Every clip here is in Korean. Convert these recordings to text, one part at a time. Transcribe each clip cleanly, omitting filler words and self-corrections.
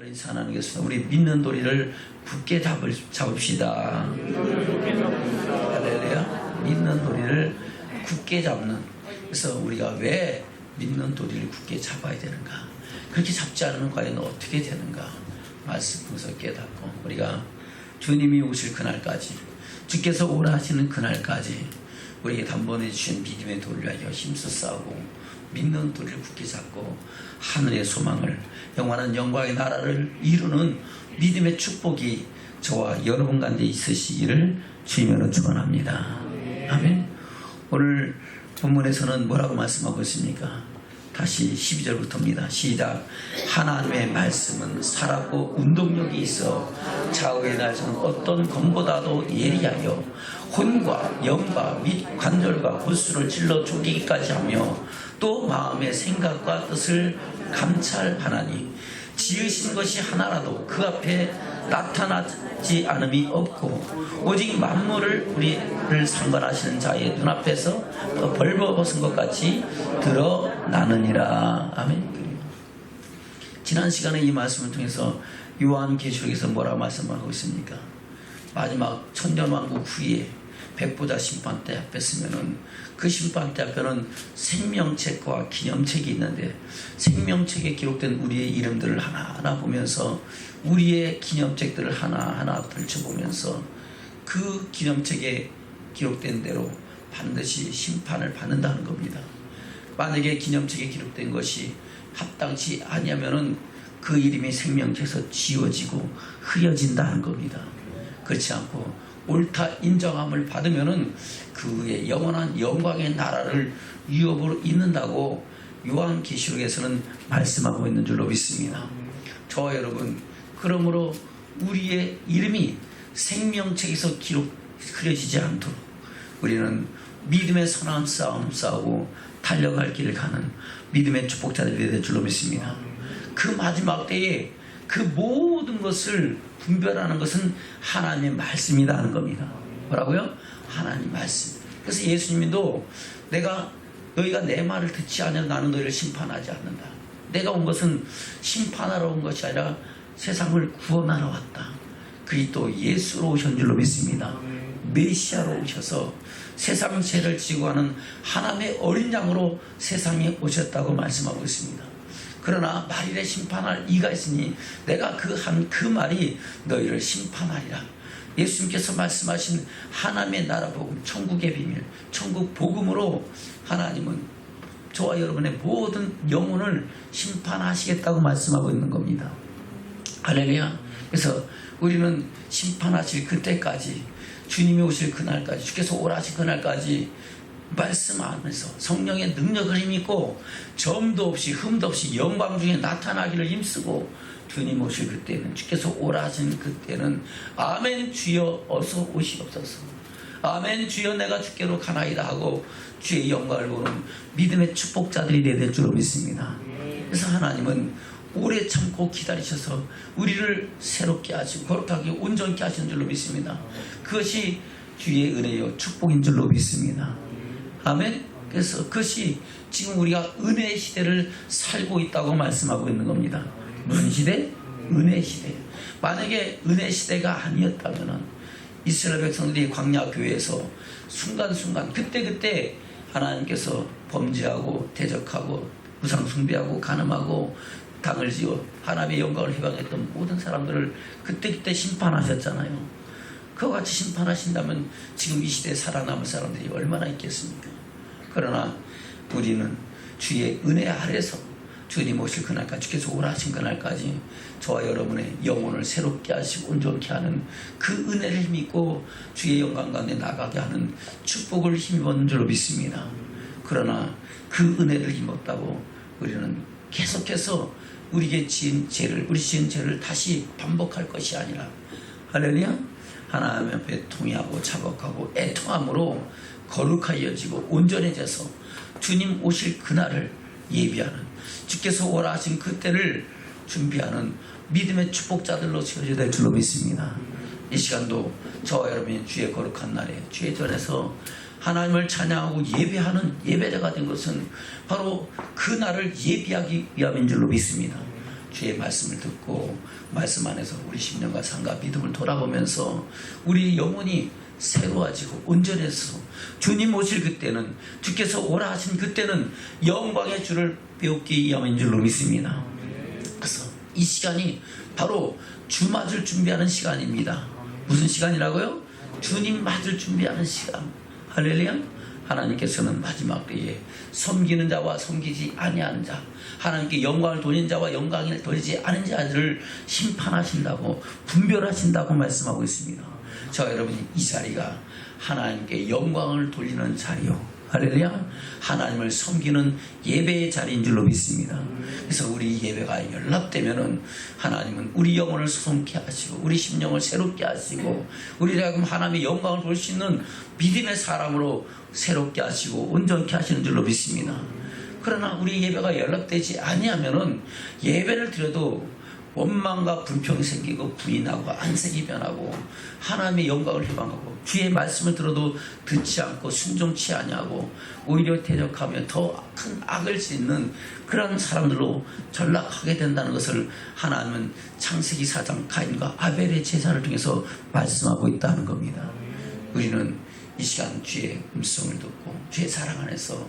그래서 하나님 께서 우리 믿는 도리를 굳게 잡읍시다. 할렐루야. 믿는 도리를 굳게 잡는. 그래서 우리가 왜 믿는 도리를 굳게 잡아야 되는가? 그렇게 잡지 않으면 과연 어떻게 되는가? 말씀 통해서 깨닫고 우리가 주님이 오실 그날까지, 주께서 오라 하시는 그날까지 우리에게 단번에 주신 믿음의 도리를 위하여 힘써 싸우고 믿는 도리를 굳게 잡고 하늘의 소망을, 영원한 영광의 나라를 이루는 믿음의 축복이 저와 여러분 가운데 있으시기를 주님으로 축원합니다. 아멘. 오늘 본문에서는 뭐라고 말씀하고 있습니까? 다시 12절부터입니다. 시작. 하나님의 말씀은 살았고 운동력이 있어 좌우의 날선 어떤 검보다도 예리하여 혼과 영과 및 관절과 부수를 찔러 죽이기까지 하며 또 마음의 생각과 뜻을 감찰하나니 지으신 것이 하나라도 그 앞에 나타나지 않음이 없고 오직 만물을 우리를 상관하시는 자의 눈앞에서 벌거벗은 것 같이 드러나느니라. 아멘. 지난 시간에 이 말씀을 통해서 요한계시록에서 뭐라 말씀하고 있습니까? 마지막 천년왕국 후에 백보자 심판대 앞에 서면은 그 심판대 앞에는 생명책과 기념책이 있는데 생명책에 기록된 우리의 이름들을 하나하나 보면서 우리의 기념책들을 하나하나 펼쳐보면서 그 기념책에 기록된 대로 반드시 심판을 받는다는 겁니다. 만약에 기념책에 기록된 것이 합당치 아니하면은 그 이름이 생명책에서 지워지고 흐려진다는 겁니다. 그렇지 않고 옳다 인정함을 받으면은 그의 영원한 영광의 나라를 유업으로 잇는다고 요한계시록에서는 말씀하고 있는 줄로 믿습니다. 저와 여러분, 그러므로 우리의 이름이 생명책에서 흐려지지 않도록 우리는 믿음의 선한 싸움 싸우고 달려갈 길을 가는 믿음의 축복자들이 될 줄로 믿습니다. 그 마지막 때에 그 모든 것을 분별하는 것은 하나님의 말씀이다 하는 겁니다. 뭐라고요? 하나님 말씀. 그래서 예수님도 너희가 내 말을 듣지 않으면 나는 너희를 심판하지 않는다. 내가 온 것은 심판하러 온 것이 아니라 세상을 구원하러 왔다. 그리스도 예수로 오신 줄로 믿습니다. 메시아로 오셔서 세상 죄를 지고 하는 하나님의 어린 양으로 세상에 오셨다고 말씀하고 있습니다. 그러나 말일에 심판할 이가 있으니 내가 그 말이 너희를 심판하리라. 예수님께서 말씀하신 하나님의 나라 복음, 천국의 비밀, 천국 복음으로 하나님은 저와 여러분의 모든 영혼을 심판하시겠다고 말씀하고 있는 겁니다. 할렐루야. 그래서 우리는 심판하실 그때까지, 주님이 오실 그날까지, 주께서 오라 하실 그날까지 말씀하면서 성령의 능력을 힘입고 점도 없이 흠도 없이 영광 중에 나타나기를 힘쓰고 주님 오실 그때는, 주께서 오라 하신 그때는 아멘 주여 어서 오시옵소서, 아멘 주여 내가 주께로 가나이다 하고 주의 영광을 보는 믿음의 축복자들이 될 줄로 믿습니다. 그래서 하나님은 오래 참고 기다리셔서 우리를 새롭게 하시고 거룩하게 온전케 하신 줄로 믿습니다. 그것이 주의 은혜요 축복인 줄로 믿습니다. 아멘. 그래서 그것이 지금 우리가 은혜의 시대를 살고 있다고 말씀하고 있는 겁니다. 무슨 시대? 은혜 시대. 만약에 은혜 시대가 아니었다면 이스라엘 백성들이 광야 교회에서 순간순간 그때 하나님께서 범죄하고 대적하고 우상 숭배하고 간음하고 당을 지어 하나님의 영광을 희망했던 모든 사람들을 그때 심판하셨잖아요. 그와 같이 심판하신다면 지금 이 시대에 살아남을 사람들이 얼마나 있겠습니까? 그러나 우리는 주의 은혜 아래서 주님 오실 그날까지, 주께서 오라 하신 그날까지 저와 여러분의 영혼을 새롭게 하시고 온전케 하는 그 은혜를 힘입고 주의 영광 가운데 나가게 하는 축복을 힘입은 줄로 믿습니다. 그러나 그 은혜를 힘입었다고 우리는 계속해서 우리 지은 죄를 다시 반복할 것이 아니라, 할렐루야, 하나님 앞에 통회하고 자복하고 애통함으로 거룩하여지고 온전해져서 주님 오실 그날을 예비하는, 주께서 오라 하신 그때를 준비하는 믿음의 축복자들로 세워져야 될 줄로 믿습니다. 이 시간도 저와 여러분이 주의 거룩한 날에 주의 전에서 하나님을 찬양하고 예배하는 예배자가 된 것은 바로 그 날을 예비하기 위함인 줄로 믿습니다. 주의 말씀을 듣고 말씀 안에서 우리 심령과 삶과 믿음을 돌아보면서 우리 영혼이 새로워지고 온전해서 주님 오실 그때는, 주께서 오라 하신 그때는 영광의 주를 배우기 위함인 줄로 믿습니다. 그래서 이 시간이 바로 주 맞을 준비하는 시간입니다. 무슨 시간이라고요? 주님 맞을 준비하는 시간. 할렐루야. 하나님께서는 마지막 때에 섬기는 자와 섬기지 아니하는 자, 하나님께 영광을 돌리는 자와 영광을 돌리지 않은 자들을 심판하신다고, 분별하신다고 말씀하고 있습니다. 저 여러분이 이 자리가 하나님께 영광을 돌리는 자리요, 할렐루야, 하나님을 섬기는 예배의 자리인 줄로 믿습니다. 그래서 우리 예배가 연락되면은 하나님은 우리 영혼을 소송케 하시고 우리 심령을 새롭게 하시고 우리가 하나님의 영광을 볼 수 있는 믿음의 사람으로 새롭게 하시고 온전케 하시는 줄로 믿습니다. 그러나 우리 예배가 연락되지 아니하면은 예배를 드려도 원망과 불평이 생기고 부인하고 안색이 변하고 하나님의 영광을 희망하고 주의 말씀을 들어도 듣지 않고 순종치 아니하고 오히려 대적하며 더 큰 악을 짓는 그런 사람들로 전락하게 된다는 것을 하나님은 창세기 4장 가인과 아벨의 제사를 통해서 말씀하고 있다는 겁니다. 우리는 이 시간 주의 음성을 듣고 주의 사랑 안에서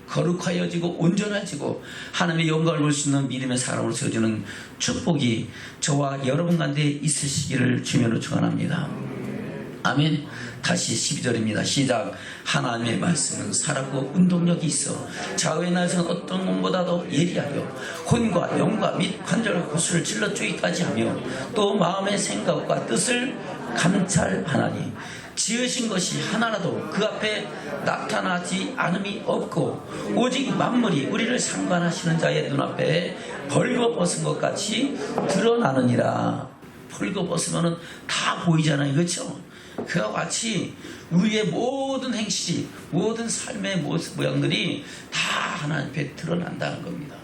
거룩하여지고 온전해지고 하나님의 영광을 볼 수 있는 믿음의 사람으로 세워지는 축복이 저와 여러분 가운데 있으시기를 주님으로 축원합니다. 아멘. 다시 12절입니다. 시작. 하나님의 말씀은 살았고 운동력이 있어 좌우의 날선 어떤 것보다도 예리하여 혼과 영과 및 관절과 고수를 찔러 쪼기까지 하며 또 마음의 생각과 뜻을 감찰하나니 지으신 것이 하나라도 그 앞에 나타나지 않음이 없고 오직 만물이 우리를 상관하시는 자의 눈앞에 벌거벗은 것 같이 드러나느니라. 벌거벗으면 다 보이잖아요, 그렇죠? 그와 같이 우리의 모든 행실, 모든 삶의 모양들이 다 하나님 앞에 드러난다는 겁니다.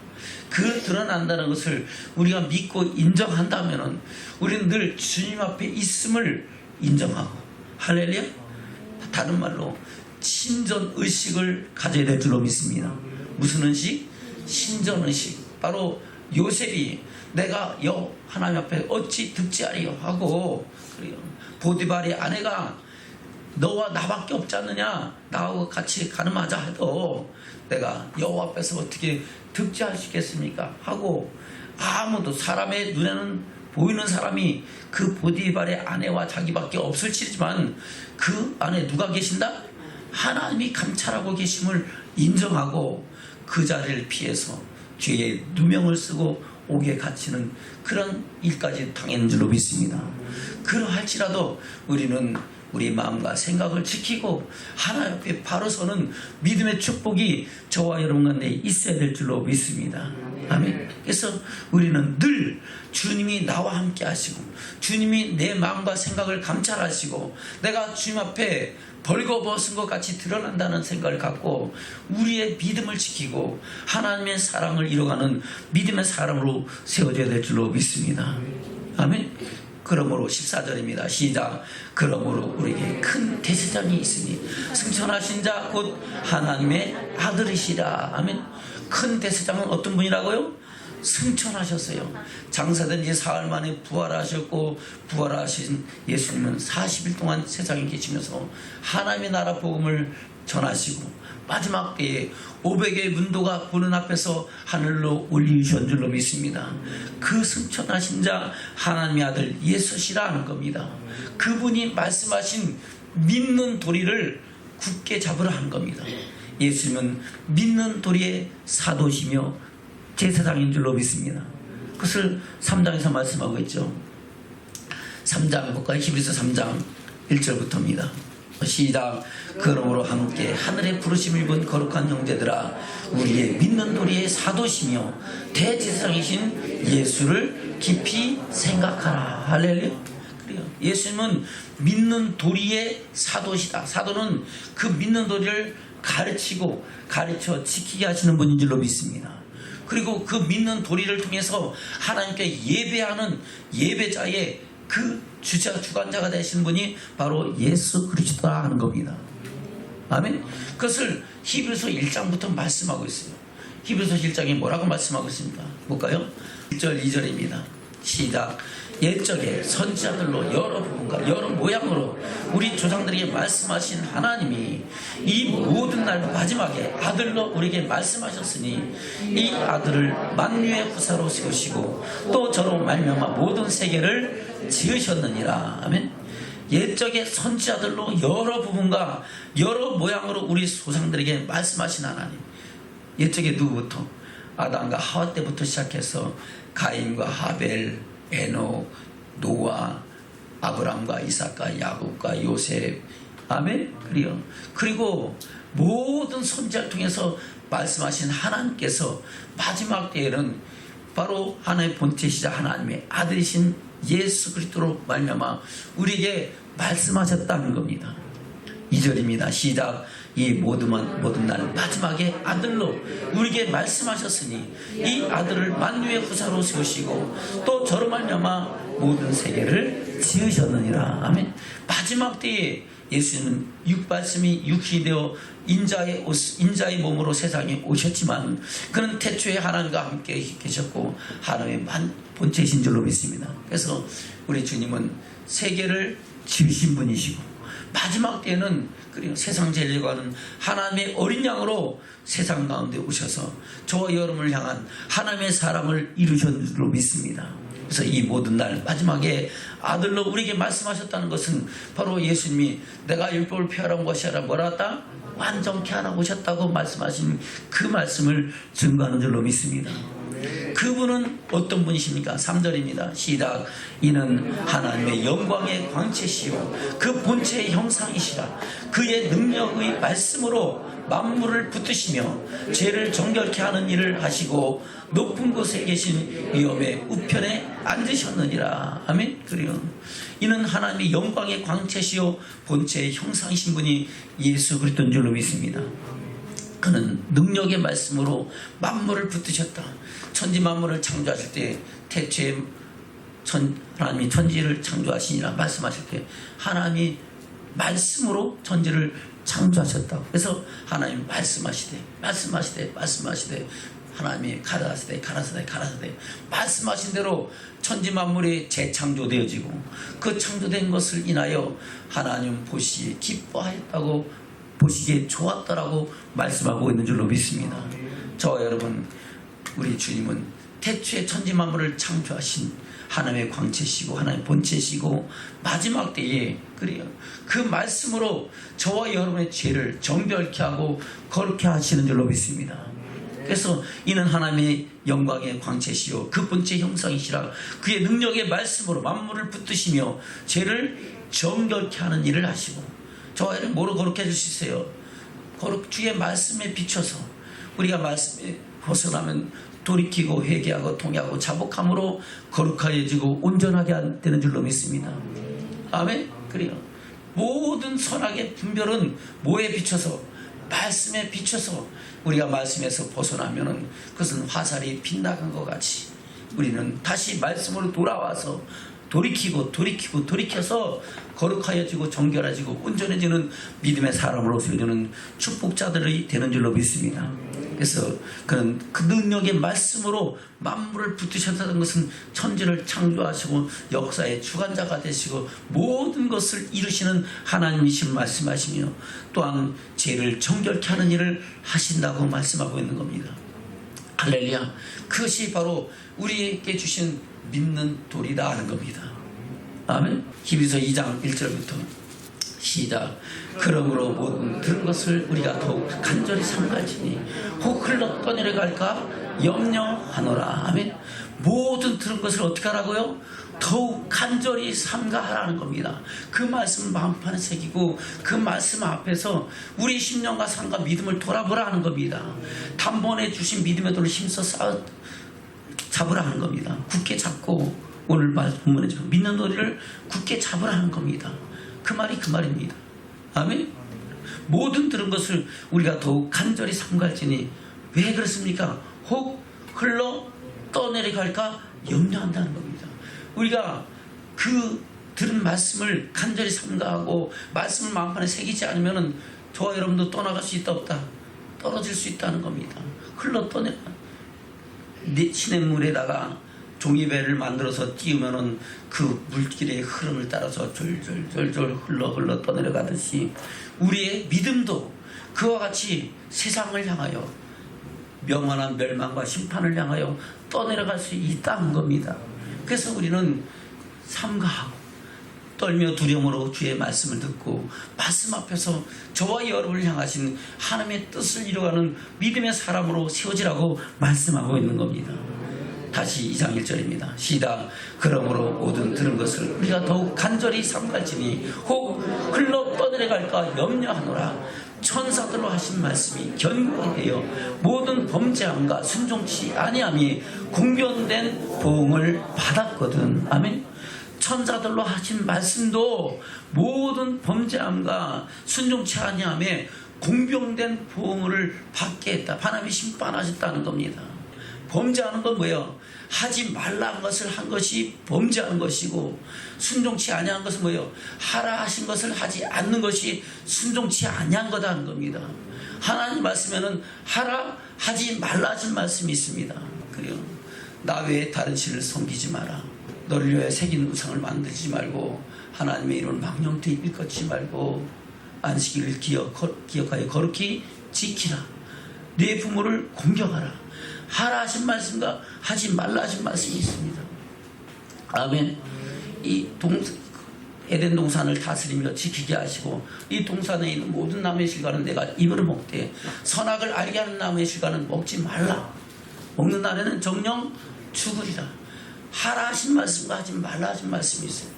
그 드러난다는 것을 우리가 믿고 인정한다면 우리는 늘 주님 앞에 있음을 인정하고, 할렐루야. 다른 말로 신전의식을 가져야 될 줄로 믿습니다. 무슨 의식? 신전의식. 바로 요셉이 내가 하나님 앞에 어찌 듣지 아니요 하고, 보디발의 아내가 너와 나밖에 없지 않느냐, 나하고 같이 가늠하자 해도 내가 여호와 앞에서 어떻게 듣지 않으시겠습니까 하고, 아무도 사람의 눈에는 보이는 사람이 그 보디발의 아내와 자기밖에 없을지만 그 안에 누가 계신다? 하나님이 감찰하고 계심을 인정하고 그 자리를 피해서 죄의 누명을 쓰고 옥에 갇히는 그런 일까지 당했는 줄로 믿습니다. 그러할지라도 우리는 우리 마음과 생각을 지키고 하나님 앞에 바로 서는 믿음의 축복이 저와 여러분 가운데 있어야 될 줄로 믿습니다. 아멘. 그래서 우리는 늘 주님이 나와 함께 하시고 주님이 내 마음과 생각을 감찰하시고 내가 주님 앞에 벌거벗은 것 같이 드러난다는 생각을 갖고 우리의 믿음을 지키고 하나님의 사랑을 이뤄가는 믿음의 사람으로 세워져야 될 줄로 믿습니다. 아멘. 그러므로 14절입니다. 시작. 그러므로 우리에게 큰 대제사장이 있으니 승천하신 자 곧 하나님의 아들이시라. 아멘. 큰 대제사장은 어떤 분이라고요? 승천하셨어요. 장사된 지 사흘 만에 부활하셨고 부활하신 예수님은 40일 동안 세상에 계시면서 하나님의 나라 복음을 전하시고 마지막 때에 500의 문도가 보는 앞에서 하늘로 올리신 줄로 믿습니다. 그 승천하신 자 하나님의 아들 예수시라 하는 겁니다. 그분이 말씀하신 믿는 도리를 굳게 잡으라 하는 겁니다. 예수님은 믿는 도리의 사도시며 제사장인 줄로 믿습니다. 그것을 3장에서 말씀하고 있죠. 3장 볼까요? 히브리서 3장 1절부터입니다. 시작. 그러므로 함께 하늘의 부르심을 입은 거룩한 형제들아 우리의 믿는 도리의 사도시며 대제사장이신 예수를 깊이 생각하라. 할렐루야. 그래요. 예수님은 믿는 도리의 사도시다. 사도는 그 믿는 도리를 가르치고 가르쳐 지키게 하시는 분인 줄로 믿습니다. 그리고 그 믿는 도리를 통해서 하나님께 예배하는 예배자의 그 주관자가 되신 분이 바로 예수 그리스도라 하는 겁니다. 아멘. 그것을 히브리서 1장부터 말씀하고 있어요. 히브리서 1장에 뭐라고 말씀하고 있습니까? 볼까요? 1절 2절입니다. 시작. 옛적에 선지자들로 여러 부분과 여러 모양으로 우리 조상들에게 말씀하신 하나님이 이 모든 날 마지막에 아들로 우리에게 말씀하셨으니 이 아들을 만유의 후사로 세우시고 또 저로 말미암아 모든 세계를 지으셨느니라. 아멘. 옛적에 선지자들로 여러 부분과 여러 모양으로 우리 조상들에게 말씀하신 하나님. 옛적에 누구부터? 아담과 하와 때부터 시작해서 가인과 하벨, 에녹, 노아, 아브람과 이삭과 야곱과 요셉, 아멘. 그리고 모든 선지자를 통해서 말씀하신 하나님께서 마지막 때에는 바로 하나님의 본체시자 하나님의 아들이신 예수 그리스도로 말미암아 우리에게 말씀하셨다는 겁니다. 2절입니다. 시작. 이 모든 날 마지막에 아들로 우리에게 말씀하셨으니 이 아들을 만유의 후사로 세우시고 또 저로 말미암아 모든 세계를 지으셨느니라. 아멘. 마지막 때에 예수님은 말씀이 육신이 되어 인자의 몸으로 세상에 오셨지만 그는 태초에 하나님과 함께 계셨고 하나님의 본체이신 줄로 믿습니다. 그래서 우리 주님은 세계를 지으신 분이시고 마지막 때에는 세상 진리와는 하나님의 어린 양으로 세상 가운데 오셔서 저와 여러분을 향한 하나님의 사랑을 이루신 줄로 믿습니다. 그래서 이 모든 날 마지막에 아들로 우리에게 말씀하셨다는 것은 바로 예수님이 내가 율법을 폐하라는 것이 아니라 뭐라 했다? 완전케 하라고 오셨다고 말씀하신 그 말씀을 증거하는 줄로 믿습니다. 그분은 어떤 분이십니까? 3절입니다. 시작. 이는 하나님의 영광의 광채시요 그 본체의 형상이시라. 그의 능력의 말씀으로 만물을 붙드시며 죄를 정결케 하는 일을 하시고 높은 곳에 계신 위엄의 우편에 앉으셨느니라. 아멘. 그래요. 이는 하나님의 영광의 광채시요 본체의 형상이신 분이 예수 그리스도인 줄로 믿습니다. 그는 능력의 말씀으로 만물을 붙드셨다. 천지 만물을 창조하실 때 태초에 하나님이 천지를 창조하시니라 말씀하실 때 하나님이 말씀으로 천지를 창조하셨다고. 그래서 하나님 말씀하시되 하나님이 가라사대 말씀하신 대로 천지 만물이 재창조되어지고 그 창조된 것을 인하여 하나님 보시기에 기뻐하였다고, 보시기에 좋았다라고 말씀하고 있는 줄로 믿습니다. 저와 여러분, 우리 주님은 태초에 천지 만물을 창조하신 하나님의 광채시고 하나님의 본체시고 마지막 때에 그 말씀으로 저와 여러분의 죄를 정결케 하고 거룩케 하시는 줄로 믿습니다. 그래서 이는 하나님의 영광의 광채시요 그 본체 형상이시라. 그의 능력의 말씀으로 만물을 붙드시며 죄를 정결케 하는 일을 하시고 저와 여러분 뭐로 거룩해 줄 수 있어요? 주의 말씀에 비춰서 우리가 말씀에 벗어나면 돌이키고 회개하고 통회하고 자복함으로 거룩하여지고 온전하게 되는 줄로 믿습니다. 아멘. 그래요. 모든 선악의 분별은 뭐에 비춰서? 말씀에 비춰서 우리가 말씀에서 벗어나면은 그것은 화살이 빗나간 것 같이 우리는 다시 말씀으로 돌아와서 돌이켜서 거룩하여지고 정결해지고 온전해지는 믿음의 사람으로 세워지는 축복자들이 되는 줄로 믿습니다. 그래서 그는 그 능력의 말씀으로 만물을 붙드셨다는 것은 천지를 창조하시고 역사의 주관자가 되시고 모든 것을 이루시는 하나님이신 말씀하시며 또한 죄를 정결케 하는 일을 하신다고 말씀하고 있는 겁니다. 할렐루야. 그것이 바로 우리에게 주신 믿는 돌이다 하는 겁니다. 아멘. 히브리서 2장 1절부터 시작. 그러므로 모든 들은 것을 우리가 더욱 간절히 삼갈지니 혹 흘러 떠내려갈까 염려하노라. 아멘. 모든 들은 것을 어떻게 하라고요? 더욱 간절히 삼가하라는 겁니다. 그 말씀을 마음판에 새기고 그 말씀 앞에서 우리 심령과 삶과 믿음을 돌아보라 하는 겁니다. 단번에 주신 믿음의 돌을 힘써 잡으라 하는 겁니다. 굳게 잡고 오늘 본문에 믿는 도리를 굳게 잡으라 하는 겁니다. 그 말이 그 말입니다. 아멘. 모든 들은 것을 우리가 더욱 간절히 삼갈지니 왜 그렇습니까? 혹 흘러 떠내려갈까 염려한다는 겁니다. 우리가 그 들은 말씀을 간절히 삼가하고 말씀을 마음판에 새기지 않으면 저와 여러분도 떠나갈 수 있다 없다? 떨어질 수 있다는 겁니다. 흘러 떠내려. 시냇물에다가 종이배를 만들어서 띄우면은 그 물길의 흐름을 따라서 졸졸졸졸 흘러 떠내려가듯이 우리의 믿음도 그와 같이 세상을 향하여 명한한 멸망과 심판을 향하여 떠내려갈 수 있다는 겁니다. 그래서 우리는 삼가하고 떨며 두려움으로 주의 말씀을 듣고 말씀 앞에서 저와 여러분을 향하신 하나님의 뜻을 이루어가는 믿음의 사람으로 세워지라고 말씀하고 있는 겁니다. 다시 2장 1절입니다. 시작. 그러므로 모든 들은 것을 우리가 더욱 간절히 삼갈지니 혹 흘러 떠내려갈까 염려하노라. 천사들로 하신 말씀이 견고하여 모든 범죄함과 순종치 아니함이 공변된 보응을 받았거든. 아멘. 천사들로 하신 말씀도 모든 범죄함과 순종치 아니함에 공병된 보응을 받게 했다. 하나님이 심판하셨다는 겁니다. 범죄하는 건 뭐예요? 하지 말라는 것을 한 것이 범죄하는 것이고, 순종치 아니한 것은 뭐예요? 하라 하신 것을 하지 않는 것이 순종치 아니한 거다는 겁니다. 하나님 말씀에는 하라 하지 말라 하신 말씀이 있습니다. 그래요. 나 외에 다른 신을 섬기지 마라. 너를 위하여 새긴 우상을 만들지 말고 하나님의 이름을 망령되이 일컫지 말고 안식일을 기억하여 거룩히 지키라. 네 부모를 공경하라. 하라 하신 말씀과 하지 말라 하신 말씀이 있습니다. 아멘. 이 에덴 동산을 다스리며 지키게 하시고 이 동산에 있는 모든 나무의 실과는 내가 입으로 먹되 선악을 알게 하는 나무의 실과는 먹지 말라. 먹는 날에는 정령 죽으리라. 하라 하신 말씀과 하지 말라 하신 말씀이 있어요.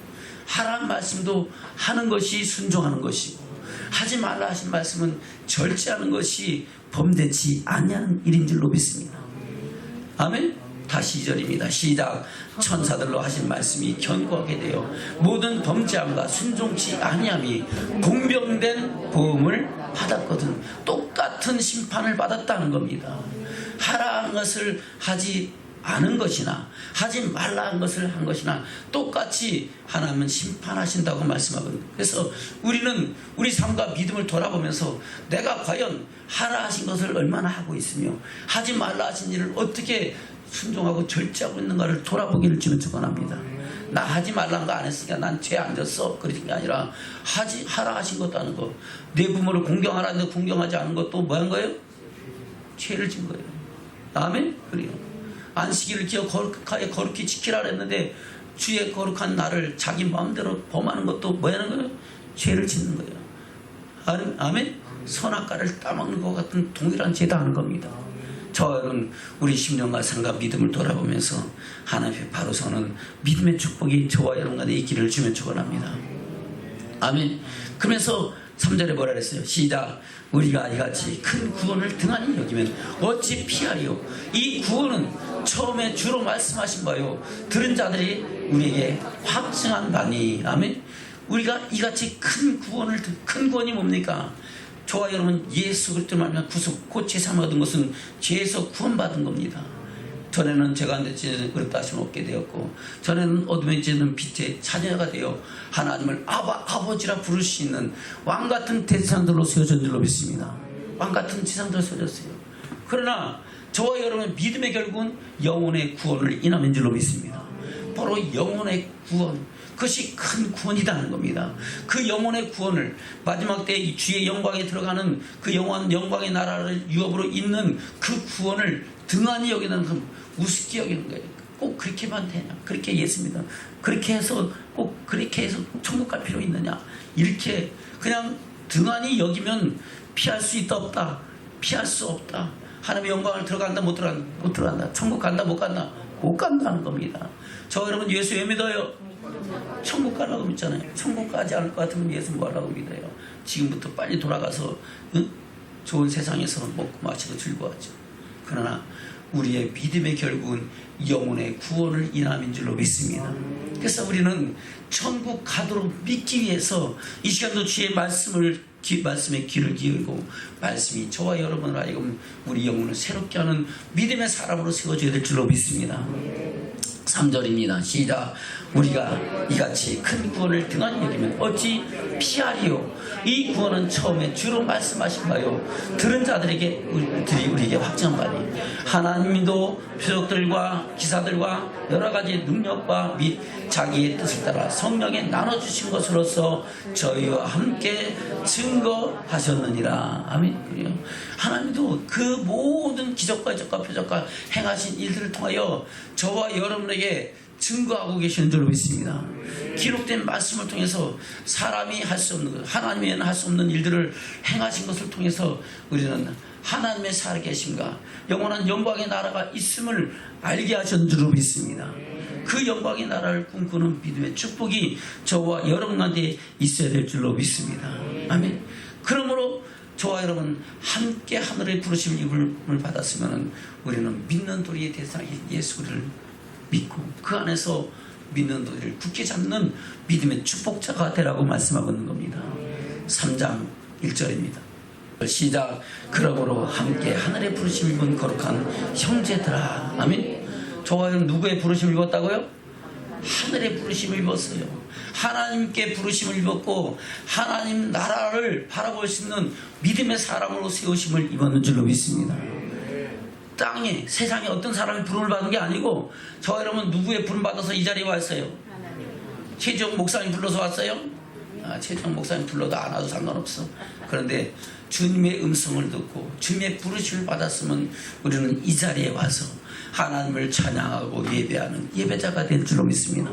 하라는 말씀도 하는 것이 순종하는 것이고, 하지 말라 하신 말씀은 절제하는 것이 범대치 아니하는 일인 줄로 믿습니다. 아멘. 다시 2절입니다. 시작. 천사들로 하신 말씀이 견고하게 되어 모든 범죄함과 순종치 아니함이 공병된 보응을 받았거든. 똑같은 심판을 받았다는 겁니다. 하라는 것을 하지 않은 것이나 하지 말라 한 것을 한 것이나 똑같이 하나님은 심판하신다고 말씀하거든요. 그래서 우리는 우리 삶과 믿음을 돌아보면서 내가 과연 하라 하신 것을 얼마나 하고 있으며 하지 말라 하신 일을 어떻게 순종하고 절제하고 있는가를 돌아보기를 주면 축원합니다. 나 하지 말라는 거 안 했으니까 난 죄 안 졌어. 그런 게 아니라 하라 하신 것도 하는 거. 내 부모를 공경하라는데 공경하지 않은 것도 뭐 한 거예요? 죄를 진 거예요. 아멘? 그래요. 안식일을 거룩하게 거룩히 지키라 했는데 주의 거룩한 날을 자기 마음대로 범하는 것도 뭐 하는 거예요? 죄를 짓는 거예요. 아멘? 선악과를 따먹는 것 같은 동일한 죄다 하는 겁니다. 저는 우리 10년간 삶과 믿음을 돌아보면서 하나님 앞에 바로 서는 믿음의 축복이 저와 여러분과 있기를 주면 축원합니다. 아멘. 그러면서 3절에 뭐라 그랬어요? 시작. 우리가 이같이 큰 구원을 등한히 여기면 어찌 피하리요? 이 구원은 처음에 주로 말씀하신 바요 들은 자들이 우리에게 확증한 바니. 아멘. 우리가 이같이 큰 구원이 뭡니까? 저와 여러분 예수 그리스도로 말미암아 구속 곧 제사함을 얻은 것은 죄에서 구원받은 겁니다. 전에는 죄가 안 됐지 어렵다 하시면 없게 되었고, 전에는 어둠에 지는 빛의 자녀가 되어 하나님을 아버지라 부를 수 있는 왕같은 대상들로 세워진 줄로 믿습니다. 왕같은 지상들로 세워졌어요. 그러나 저와 여러분의 믿음의 결국은 영혼의 구원을 인하는 줄로 믿습니다. 바로 영혼의 구원, 그것이 큰 구원이라는 겁니다. 그 영혼의 구원을 마지막 때 이 주의 영광에 들어가는 그 영광의 나라를 유업으로 잇는 그 구원을 등한히 여기는 그 우습게 여기는 거예요. 꼭 그렇게만 되냐? 그렇게 예수 믿어. 그렇게 해서 꼭 그렇게 해서 천국 갈 필요 있느냐? 이렇게 그냥 등한히 여기면 피할 수 있다 없다? 피할 수 없다. 하나님의 영광을 들어간다 못 들어간다. 천국 간다 못 간다? 못 간다는 겁니다. 저 여러분 예수 왜 믿어요? 천국 가라고 믿잖아요. 천국 가지 않을 것 같으면 예수 뭐 하라고 믿어요? 지금부터 빨리 돌아가서 좋은 세상에서 먹고 마시고 즐거워하죠. 그러나 우리의 믿음의 결국은 영혼의 구원을 인함인 줄로 믿습니다. 그래서 우리는 천국 가도록 믿기 위해서 이 시간도 주의 말씀에 귀를 기울이고 말씀이 저와 여러분을 하여금 우리 영혼을 새롭게 하는 믿음의 사람으로 세워줘야 될 줄로 믿습니다. 3절입니다. 시작. 우리가 이같이 큰 구원을 등한히 여기면 어찌 피하리요. 이 구원은 처음에 주로 말씀하신 바요 들은 자들에게 우리에게 확정하니 하나님도 표적들과 기사들과 여러 가지 능력과 및 자기의 뜻을 따라 성령에 나눠주신 것으로서 저희와 함께 증거하셨느니라. 아멘. 그래요. 하나님도 그 모든 기적과 이적과 표적과 행하신 일들을 통하여 저와 여러분에게 증거하고 계시는 줄로 믿습니다. 기록된 말씀을 통해서 사람이 할 수 없는 것, 하나님에는 할 수 없는 일들을 행하신 것을 통해서 우리는 하나님의 살아계심과 영원한 영광의 나라가 있음을 알게 하신 줄로 믿습니다. 그 영광의 나라를 꿈꾸는 믿음의 축복이 저와 여러분한테 있어야 될 줄로 믿습니다. 아멘. 그러므로 저와 여러분 함께 하늘의 부르심을 받았으면 우리는 믿는 도리의 대상인 예수를 믿고 그 안에서 믿는 도리를 굳게 잡는 믿음의 축복자가 되라고 말씀하고 있는 겁니다. 3장 1절입니다. 시작. 그러므로 함께 하늘의 부르심을 입은 거룩한 형제들아. 아멘. 저와 여러분 누구의 부르심을 입었다고요? 하늘의 부르심을 입었어요. 하나님께 부르심을 입었고 하나님 나라를 바라볼 수 있는 믿음의 사람으로 세우심을 입었는 줄로 믿습니다. 땅에 세상에 어떤 사람이 부름을 받은 게 아니고 저 여러분 누구의 부름 받아서 이 자리에 왔어요? 최정 목사님 불러서 왔어요? 최정 목사님 불러도 안 와도 상관없어. 그런데 주님의 음성을 듣고 주님의 부르심을 받았으면 우리는 이 자리에 와서 하나님을 찬양하고 예배하는 예배자가 될 줄로 믿습니다.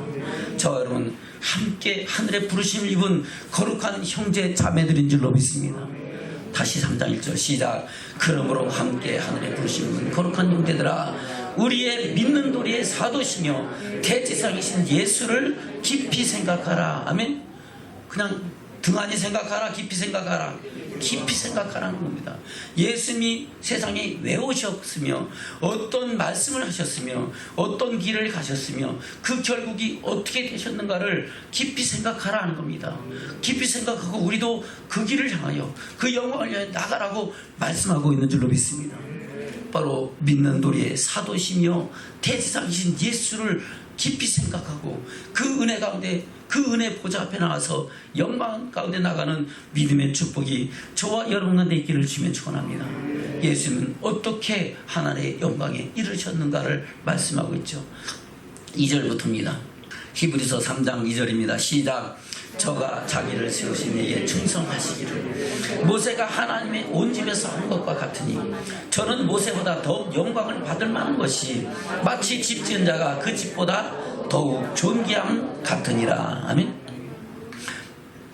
저 여러분 함께 하늘의 부르심을 입은 거룩한 형제 자매들인 줄로 믿습니다. 다시 3장 1절 시작. 그러므로 함께 하늘의 부르심은 거룩한 형제들아 우리의 믿는 도리의 사도시며 대지상이신 예수를 깊이 생각하라. 아멘. 그냥 등한히 생각하라, 깊이 생각하라. 깊이 생각하라는 겁니다. 예수님이 세상에 왜 오셨으며 어떤 말씀을 하셨으며 어떤 길을 가셨으며 그 결국이 어떻게 되셨는가를 깊이 생각하라는 겁니다. 깊이 생각하고 우리도 그 길을 향하여 그 영광을 위하여 나가라고 말씀하고 있는 줄로 믿습니다. 바로 믿는 도리의 사도시며 대지상이신 예수를 깊이 생각하고 그 은혜 가운데 그 은혜 보좌 앞에 나가서 영광 가운데 나가는 믿음의 축복이 저와 여러분한테 있기를 주면 축원합니다. 예수님은 어떻게 하나님의 영광에 이르셨는가를 말씀하고 있죠. 2절부터입니다. 히브리서 3장 2절입니다. 시작. 저가 자기를 세우신 이에게 충성하시기를 모세가 하나님의 온 집에서 한 것과 같으니 저는 모세보다 더욱 영광을 받을 만한 것이 마치 집 지은 자가 그 집보다 더욱 존귀함 같으니라. 아멘.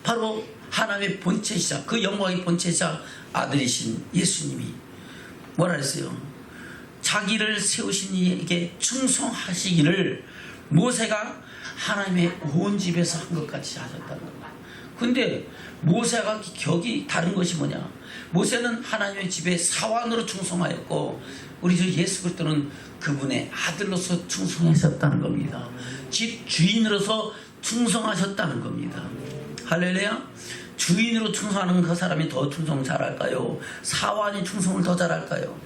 바로 하나님의 본체이자 그 영광의 본체이자 아들이신 예수님이 뭐라 했어요? 자기를 세우신 이에게 충성하시기를 모세가 하나님의 온 집에서 한 것 같이 하셨다는 겁니다. 근데 모세가 격이 다른 것이 뭐냐? 모세는 하나님의 집에 사환으로 충성하였고 우리 주 예수 그리스도는 그분의 아들로서 충성하셨다는 겁니다. 집 주인으로서 충성하셨다는 겁니다. 할렐루야. 주인으로 충성하는 그 사람이 더 충성 잘할까요? 사환이 충성을 더 잘할까요?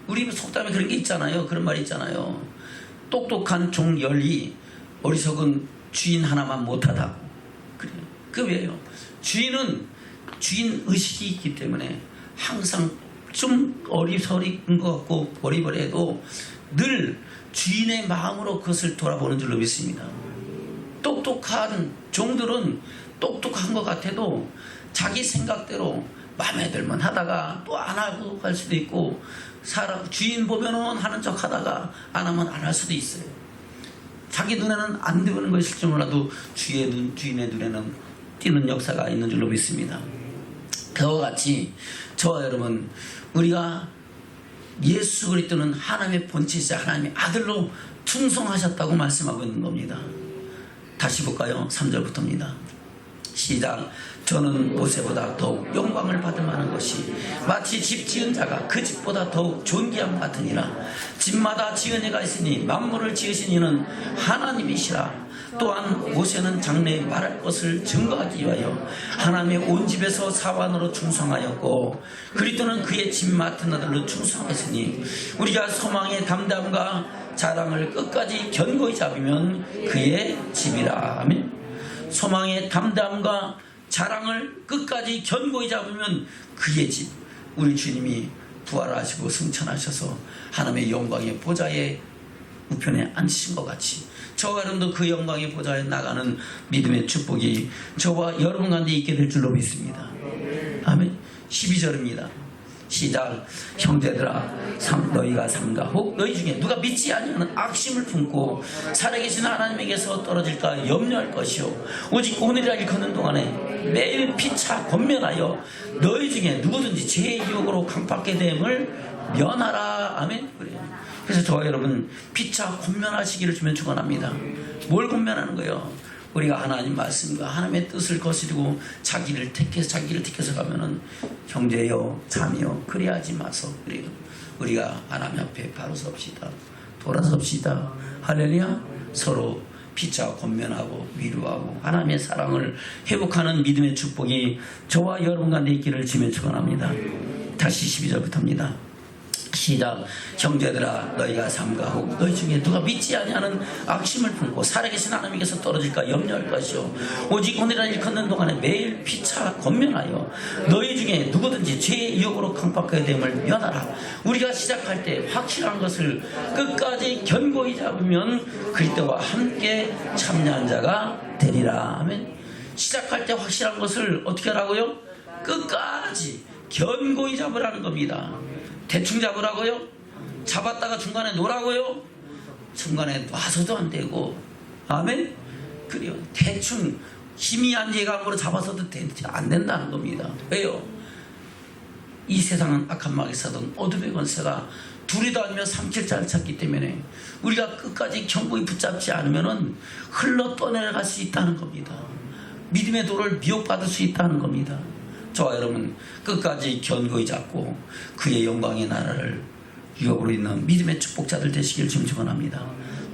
우리 속담에 그런 게 있잖아요. 그런 말이 있잖아요. 똑똑한 종열이 어리석은 주인 하나만 못하다고. 그래요. 그 왜요? 주인은 주인 의식이 있기 때문에 항상 좀 어리석은 것 같고 버리버리해도 늘 주인의 마음으로 그것을 돌아보는 줄로 믿습니다. 똑똑한 종들은 똑똑한 것 같아도 자기 생각대로 마음에 들면 하다가 또 안 하고 갈 수도 있고 주인 보면은 하는 척 하다가 안 하면 안 할 수도 있어요. 자기 눈에는 안 들어오는 것일 줄 몰라도 주인의 눈에는 띄는 역사가 있는 줄로 믿습니다. 그와 같이 저와 여러분 우리가 예수 그리스도는 하나님의 본체이자 하나님의 아들로 충성하셨다고 말씀하고 있는 겁니다. 다시 볼까요? 3절부터입니다. 시작. 저는 모세보다 더욱 영광을 받을 만한 것이 마치 집 지은 자가 그 집보다 더욱 존귀함 같으니라. 집마다 지은 이가 있으니 만물을 지으신 이는 하나님이시라. 또한 모세는 장래에 말할 것을 증거하기 위하여 하나님의 온 집에서 사관으로 충성하였고 그리스도는 그의 집 맡은 아들로 충성했으니 우리가 소망의 담담과 자랑을 끝까지 견고히 잡으면 그의 집이라. 아멘. 소망의 담담과 자랑을 끝까지 견고히 잡으면 그의 집. 우리 주님이 부활하시고 승천하셔서 하나님의 영광의 보좌에 우편에 앉으신 것 같이 저와 여러분도 그 영광의 보좌에 나가는 믿음의 축복이 저와 여러분 가운데 있게 될 줄로 믿습니다. 아멘. 12절입니다. 시작. 형제들아 너희가 삼가 혹 너희 중에 누가 믿지 아니하는 악심을 품고 살아계신 하나님에게서 떨어질까 염려할 것이요 오직 오늘이라 일컫는 동안에 매일 피차 권면하여 너희 중에 누구든지 죄의 유혹으로 강팍하게 됨을 면하라. 아멘. 그래서 저와 여러분 피차 권면하시기를 주면 축원합니다. 뭘 권면하는 거예요? 우리가 하나님 말씀과 하나님의 뜻을 거스리고 자기를 택해서 가면은 형제여 자매여 그리하지 마소. 그래요. 우리가 하나님 앞에 바로 섭시다. 돌아섭시다. 할렐루야. 서로 피차 권면하고 위로하고 하나님의 사랑을 회복하는 믿음의 축복이 저와 여러분 가운데 있기를 주면 축원합니다. 다시 12절부터입니다. 시작. 형제들아 너희가 삼가 혹 너희 중에 누가 믿지 아니하는 악심을 품고 살아계신 하나님께서 떨어질까 염려할 것이요 오직 오늘이라 일컫는 동안에 매일 피차 권면하여 너희 중에 누구든지 죄의 유혹으로 강팍하게 됨을 면하라. 우리가 시작할 때 확실한 것을 끝까지 견고히 잡으면 그리스도와 함께 참여한 자가 되리라. 아멘. 시작할 때 확실한 것을 어떻게 하라고요? 끝까지 견고히 잡으라는 겁니다. 대충 잡으라고요? 잡았다가 중간에 놓으라고요? 중간에 놔서도 안 되고. 아멘? 그래요. 대충 힘이 안 예감으로 잡아서도 안 된다는 겁니다. 왜요? 이 세상은 악한 마귀사든 어둠의 권세가 둘이도 아니면 삼킬 자를 찾기 때문에 우리가 끝까지 견고히 붙잡지 않으면 흘러 떠내려갈 수 있다는 겁니다. 믿음의 도를 미혹받을 수 있다는 겁니다. 저와 여러분 끝까지 견고히 잡고 그의 영광의 나라를 유업으로 있는 믿음의 축복자들 되시길 축원합니다.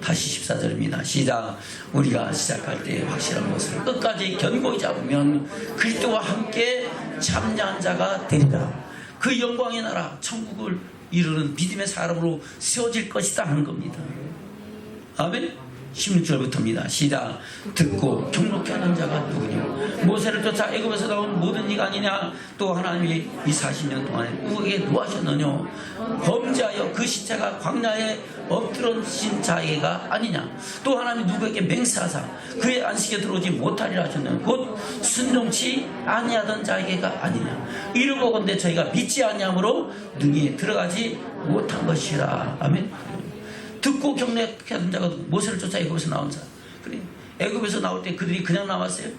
다시 14절입니다. 시작. 우리가 시작할 때 확실한 것을 끝까지 견고히 잡으면 그리스도와 함께 참여한 자가 되리라. 그 영광의 나라 천국을 이루는 믿음의 사람으로 세워질 것이다 하는 겁니다. 아멘. 16절부터입니다. 시작. 듣고 경록케 하는 자가 누구냐? 모세를 쫓아 애굽에서 나온 모든 이가 아니냐? 또 하나님이 이 40년 동안에 누구에게 노하셨느냐? 범죄하여 그 시체가 광야에 엎드러진 자에가 아니냐? 또 하나님이 누구에게 맹세하사 그의 안식에 들어오지 못하리라 하셨느냐? 곧 순종치 아니하던 자에게가 아니냐? 이를 보건대 저희가 믿지 아니함으로 능히 들어가지 못한 것이라. 아멘. 듣고 경력케 하던 자가 모세를 쫓아 애굽에서 나온 자. 그래. 애굽에서 나올 때 그들이 그냥 나왔어요.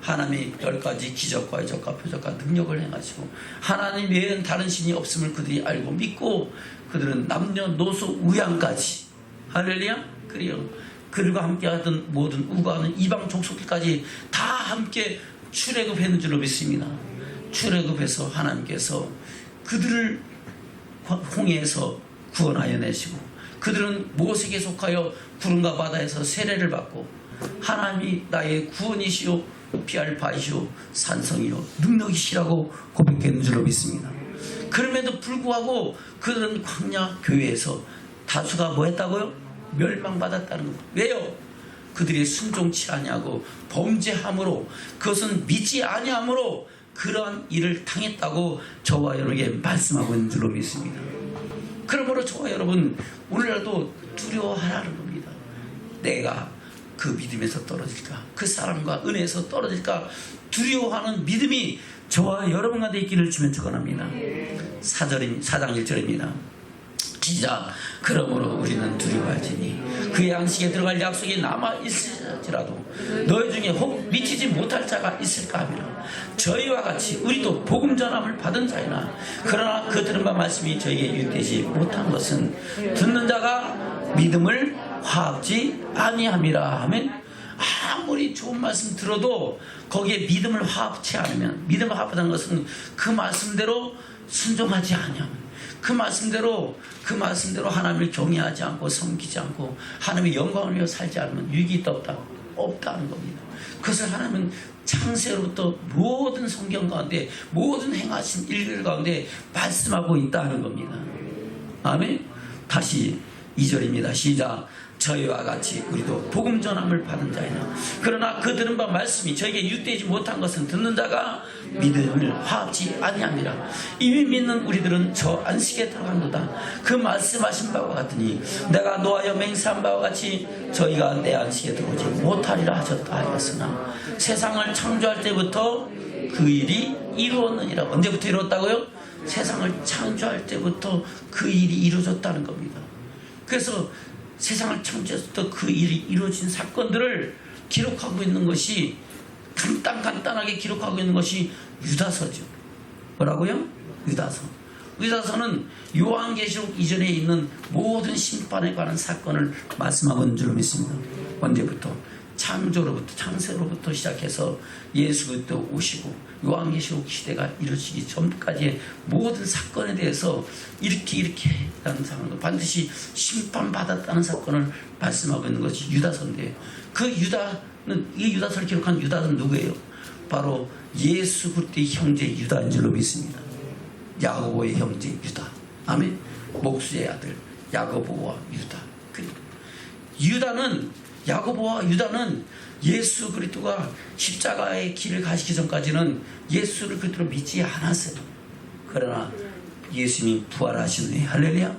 하나님이 10가지 기적과 이적과 표적과 능력을 행하시고 하나님 외에는 다른 신이 없음을 그들이 알고 믿고 그들은 남녀노소 우양까지 할렐루야. 그래요. 그들과 함께 하던 모든 우고하는 이방 족속들까지 다 함께 출애굽했는 줄로 믿습니다. 출애굽해서 하나님께서 그들을 홍해에서 구원하여 내시고 그들은 모세에게 속하여 구름과 바다에서 세례를 받고 하나님이 나의 구원이시오 피할 바이시오 산성이요 능력이시라고 고백했는 줄로 믿습니다. 그럼에도 불구하고 그들은 광야 교회에서 다수가 뭐 했다고요? 멸망받았다는 겁니다. 왜요? 그들이 순종치 아니하고 범죄함으로 그것은 믿지 아니함으로 그러한 일을 당했다고 저와 여러분에게 말씀하고 있는 줄로 믿습니다. 그러므로 저와 여러분 오늘날도 두려워하라는 겁니다. 내가 그 믿음에서 떨어질까? 그 사랑과 은혜에서 떨어질까? 두려워하는 믿음이 저와 여러분 가운데 있기를 주면 축원합니다. 4장 1절입니다. 시작. 그러므로 우리는 두려워할지니 그의 안식에 들어갈 약속이 남아있을지라도 너희 중에 혹 미치지 못할 자가 있을까 하며 저희와 같이 우리도 복음 전함을 받은 자이나 그러나 그 들은 바 말씀이 저희에게 유익되지 못한 것은 듣는 자가 믿음을 화합지 아니함이라 하면 아무리 좋은 말씀 들어도 거기에 믿음을 화합치 않으면 믿음을 화합하는 것은 그 말씀대로 순종하지 아니하면 그 말씀대로 하나님을 경외하지 않고 섬기지 않고 하나님의 영광을 위해 살지 않으면 유익이 있다 없다? 없다는 겁니다. 그것을 하나님은 창세로부터 모든 성경 가운데 모든 행하신 일들 가운데 말씀하고 있다는 겁니다. 아멘. 다시 2절입니다. 시작. 저희와 같이 우리도 복음 전함을 받은 자이나 그러나 그 들은 바 말씀이 저에게 유대하지 못한 것은 듣는 자가 믿음을 화합지 아니함이라. 이미 믿는 우리들은 저 안식에 들어간도다. 그 말씀하신 바와 같으니 내가 노하여 맹세한 바와 같이 저희가 내 안식에 들어오지 못하리라 하셨다 하였으나 세상을 창조할 때부터 그 일이 이루었느니라. 언제부터 이루었다고요? 세상을 창조할 때부터 그 일이 이루어졌다는 겁니다. 그래서 세상을 창조했을 때 그 일이 이루어진 사건들을 기록하고 있는 것이 간단하게 기록하고 있는 것이 유다서죠. 뭐라고요? 유다서. 유다서는 요한계시록 이전에 있는 모든 심판에 관한 사건을 말씀하고 있는 줄로 믿습니다. 언제부터? 창조로부터 창세로부터 시작해서 예수 그리스도 오시고 요한계시록 시대가 이루어지기 전까지의 모든 사건에 대해서 이렇게 하는 상황도 반드시 심판받았다는 사건을 말씀하고 있는 것이 유다서인데, 그 유다는, 이 유다서를 기록한 유다는 누구예요? 바로 예수 그리스도의 형제 유다인 줄로 믿습니다. 야고보의 형제 유다. 아멘. 목수의 아들 야고보와 유다. 야고보와 유다는 예수 그리스도가 십자가의 길을 가시기 전까지는 예수를 그리스도로 믿지 않았어요. 그러나 예수님이 부활하신 후에, 할렐루야,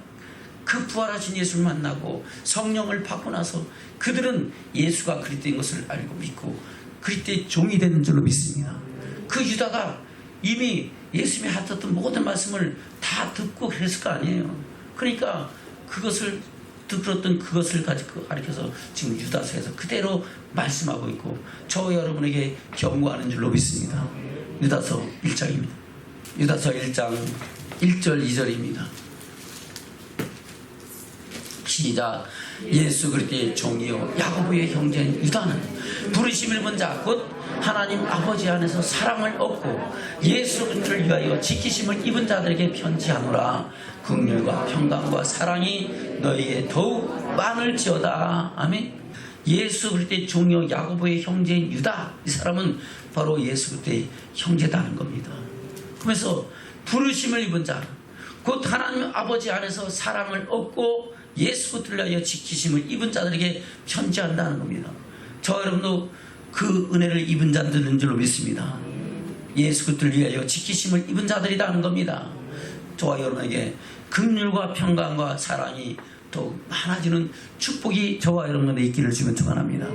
그 부활하신 예수를 만나고 성령을 받고 나서 그들은 예수가 그리스도인 것을 알고 믿고 그리스도의 종이 되는 줄로 믿습니다. 그 유다가 이미 예수님이 하셨던 모든 말씀을 다 듣고 그랬을 거 아니에요. 그러니까 그것을 들었던 그것을 가지고 가르쳐서 지금 유다서에서 그대로 말씀하고 있고 저와 여러분에게 경고하는 줄로 믿습니다. 유다서 1장입니다. 유다서 1장 1절 2절입니다. 시작. 예수 그리스도의 종이요 야고보의 형제인 유다는 부르심을 본 자 곧 하나님 아버지 안에서 사랑을 얻고 예수 그리스도를 위하여 지키심을 입은 자들에게 편지하노라. 긍휼과 평강과 사랑이 너희에게 더욱 많을지어다. 아멘. 예수 그리스도의 종이요 야고보의 형제인 유다, 이 사람은 바로 예수 그리스도의 형제다는 겁니다. 그래서 부르심을 입은 자 곧 하나님 아버지 안에서 사랑을 얻고 예수 그리스도를 위하여 지키심을 입은 자들에게 편지한다는 겁니다. 저 여러분도 그 은혜를 입은 자들인 줄로 믿습니다. 예수 그리스도를 위하여 지키심을 입은 자들이라는 겁니다. 저와 여러분에게 긍휼과 평강과 사랑이 더 많아지는 축복이 저와 여러분에게 있기를 주면 축원합니다.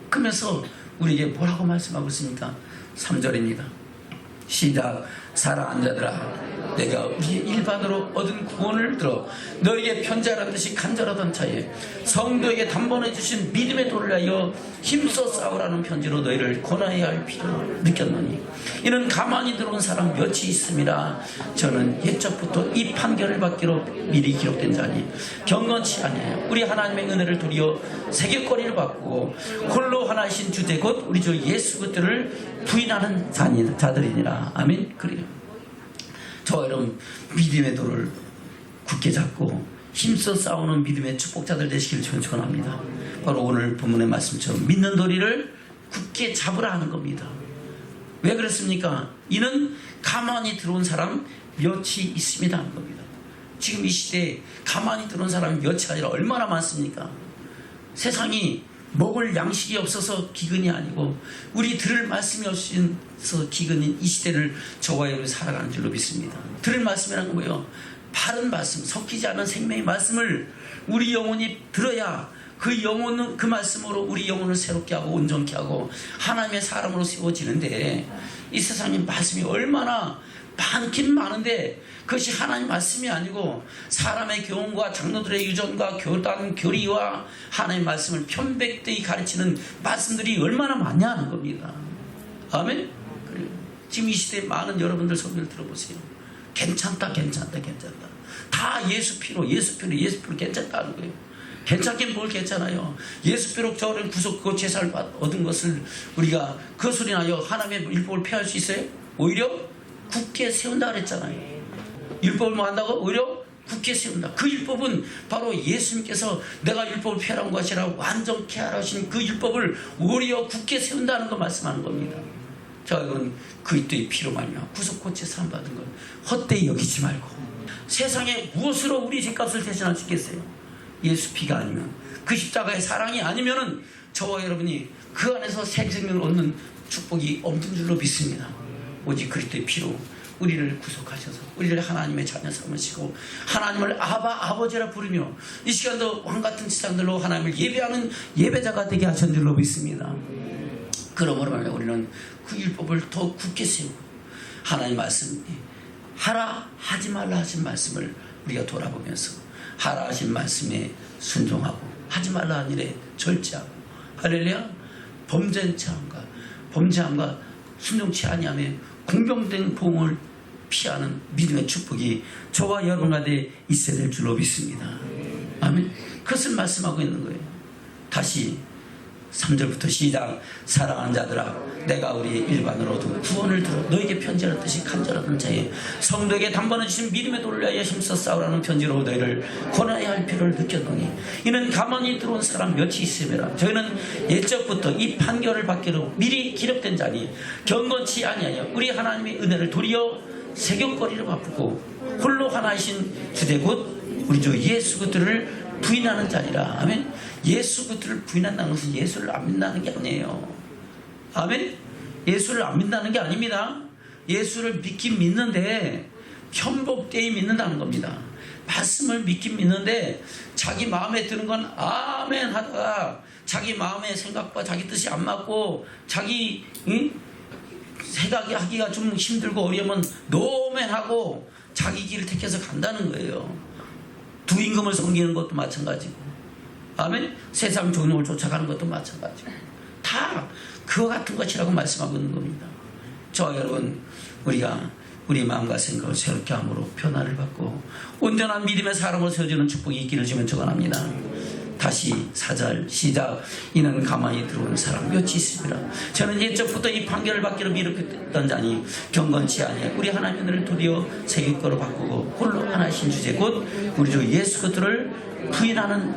그러면서 우리에게 뭐라고 말씀하고 있습니까? 3절입니다. 시작. 사랑하는 자들아, 내가 우리의 일반으로 얻은 구원을 들어 너에게 편지하라는 듯이 간절하던 차에 성도에게 단번에 주신 믿음의 도를 위하여 힘써 싸우라는 편지로 너희를 권하여야 할 필요를 느꼈노니 이는 가만히 들어온 사람 몇이 있음이라. 저는 옛적부터 이 판결을 받기로 미리 기록된 자니 경건치 아니하여 우리 하나님의 은혜를 도리어 세계거리를 바꾸고 홀로 하나이신 주제 곧 우리 주 예수 그리스도를 부인하는 자들이니라. 아멘. 그래요. 저와 여러분 믿음의 도를 굳게 잡고 힘써 싸우는 믿음의 축복자들 되시기를 축원합니다. 바로 오늘 본문의 말씀처럼 믿는 도리를 굳게 잡으라 하는 겁니다. 왜 그렇습니까? 이는 가만히 들어온 사람 몇이 있습니다 하는 겁니다. 지금 이 시대에 가만히 들어온 사람이 몇이 아니라 얼마나 많습니까? 세상이 먹을 양식이 없어서 기근이 아니고 우리 들을 말씀이 없어서 기근인 이 시대를 저와 여러분이 살아가는 줄로 믿습니다. 들을 말씀이란 건 뭐예요? 바른 말씀, 섞이지 않은 생명의 말씀을 우리 영혼이 들어야 그 영혼은 그 말씀으로 우리 영혼을 새롭게 하고 온전케 하고 하나님의 사람으로 세워지는데, 이 세상에 말씀이 얼마나 많긴 많은데 그것이 하나님 말씀이 아니고 사람의 교훈과 장로들의 유전과 교단 교리와 하나님의 말씀을 편백되이 가르치는 말씀들이 얼마나 많냐는 겁니다. 아멘. 그래요. 지금 이 시대에 많은 여러분들 소리를 들어보세요. 괜찮다 다 예수 피로 괜찮다는 거예요. 괜찮긴 뭘 괜찮아요. 예수 피로 저를 구속 그 제사를 얻은 것을 우리가 그 소리나요 하나님의 율법을 폐할 수 있어요? 오히려 굳게 세운다 그랬잖아요. 율법을 뭐 한다고? 오히려 굳게 세운다. 그 율법은 바로 예수님께서 내가 율법을 폐하는 것이라 완전케 하라 하신 그 율법을 오히려 굳게 세운다는 거 말씀하는 겁니다. 자, 여러분, 그리스도의 피로 말미암아 구속고치 사함받은 것 헛되이 여기지 말고 세상에 무엇으로 우리 죄값을 대신할 수 있겠어요? 예수 피가 아니면, 그 십자가의 사랑이 아니면은 저와 여러분이 그 안에서 새 생명을 얻는 축복이 없는 줄로 믿습니다. 오직 그리스도의 피로 우리를 구속하셔서 우리를 하나님의 자녀 삼으시고 하나님을 아버지라 부르며 이 시간도 왕같은 지상들로 하나님을 예배하는 예배자가 되게 하신 줄로 믿습니다. 그러므로 말하면 우리는 그 율법을 더 굳게 세우고 하나님 말씀, 하라 하지 말라 하신 말씀을 우리가 돌아보면서 하라 하신 말씀에 순종하고 하지 말라 한 일에 절제하고, 할렐루야, 범죄함과 순종치 아니하며 공평된 보응을 피하는 믿음의 축복이 저와 여러분 가운데 있어야 될 줄로 믿습니다. 아멘. 그것을 말씀하고 있는 거예요. 다시 3절부터 시작. 사랑하는 자들아, 내가 우리 일반으로 구원을 들어 너에게 편지하는 뜻이 간절하던 자에 성도에게 단번에 주신 믿음의 도를 위하여 힘써 싸우라는 편지로 너희를 권하여야 할 필요를 느꼈노니 이는 가만히 들어온 사람 몇이 있음이라. 저희는 옛적부터 이 판결을 받기로 미리 기록된 자니 경건치 아니하여 우리 하나님의 은혜를 도리어 세경거리로 바꾸고 홀로 하나이신 주대 곧 우리 주 예수 그리스도를 부인하는 자니라. 아멘. 예수 그리스도를 부인한다는 것은 예수를 안 믿는다는 게 아니에요. 아멘. 예수를 안 믿는다는 게 아닙니다. 예수를 믿긴 믿는데 편복되이 믿는다는 겁니다. 말씀을 믿긴 믿는데 자기 마음에 드는 건 아멘 하다가 자기 마음의 생각과 자기 뜻이 안 맞고 자기 생각이 하기가 좀 힘들고 어려우면 노멘 하고 자기 길을 택해서 간다는 거예요. 두 임금을 섬기는 것도 마찬가지고, 아멘. 세상 종용을 쫓아가는 것도 마찬가지고, 다 그와 같은 것이라고 말씀하고 있는 겁니다. 저 여러분, 우리가 우리 마음과 생각을 새롭게 함으로 변화를 받고 온전한 믿음의 사람으로 세워지는 축복이 있기를 주면 축원합니다. 다시 4절 시작. 이는 가만히 들어오는 사람 몇이 있으리라. 저는 옛적부터 이 판결을 받기로 미루었던 자니 경건치 아니하여 우리 하나님의 은혜를 도리어 새 것으로 바꾸고 홀로 하나이신 주제 곧 우리 주 예수 그리스도를 부인하는